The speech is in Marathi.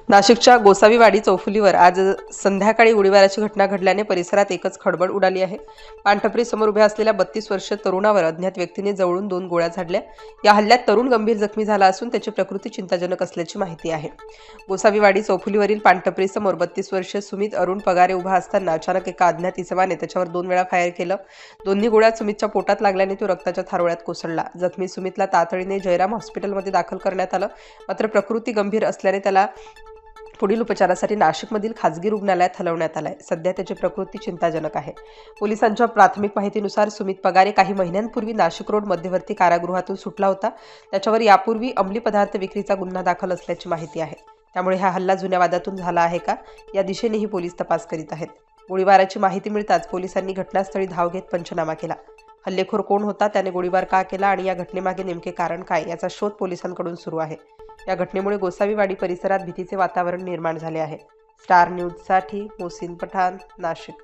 नाशिकच्या गोसावीवाडी चौफुलीवर आज संध्याकाळी गोळीबाराची घटना घडल्याने परिसरात एकच खळबळ उडाली आहे। पानटपरी समोर उभ्या असलेल्या 32 वर्षीय तरुणावर अज्ञात व्यक्तीने जवळून 2 गोळ्या झाडल्या। या हल्ल्यात तरुण गंभीर जखमी झाला असून त्याची प्रकृती चिंताजनक असल्याची माहिती आहे। गोसावीवाडी चौफुलीवरील पानटपरी समोर 32 वर्षीय सुमित अरुण पगारे उभा असताना अचानक एका अज्ञात इसमाने त्याच्यावर 2 वेळा फायर केलं। दोन्ही गोळ्या सुमितच्या पोटात लागल्याने तो रक्ताच्या थारोळ्यात कोसळला। जखमी सुमितला तातडीने जयराम हॉस्पिटलमध्ये दाखल करण्यात आलं, मात्र प्रकृती गंभीर असल्याने त्याला पुढील उपचारासाठी नाशिकमधील खासगी रुग्णालयात हलवण्यात आलाय। सध्या त्याची प्रकृती चिंताजनक आहे। पोलिसांच्या प्राथमिक माहितीनुसार सुमित पगारे काही महिन्यांपूर्वी नाशिक रोड मध्यवर्ती कारागृहातून सुटला होता। त्याच्यावर यापूर्वी अंमली पदार्थ विक्रीचा गुन्हा दाखल असल्याची माहिती आहे। त्यामुळे हा हल्ला जुन्या वादातून झाला आहे का, या दिशेनेही पोलीस तपास करीत आहेत। गोळीबाराची माहिती मिळताच पोलिसांनी घटनास्थळी धाव घेत पंचनामा केला। हल्लेखोर कोण होता, त्याने गोळीबार का केला आणि या घटनेमागे नेमके कारण काय, याचा शोध पोलिसांकडून सुरू आहे। या घटनेमुळे गोसावीवाडी परिसरात भीतीचे वातावरण निर्माण झाले आहे। स्टार न्यूजसाठी मोहसिन पठाण, नाशिक।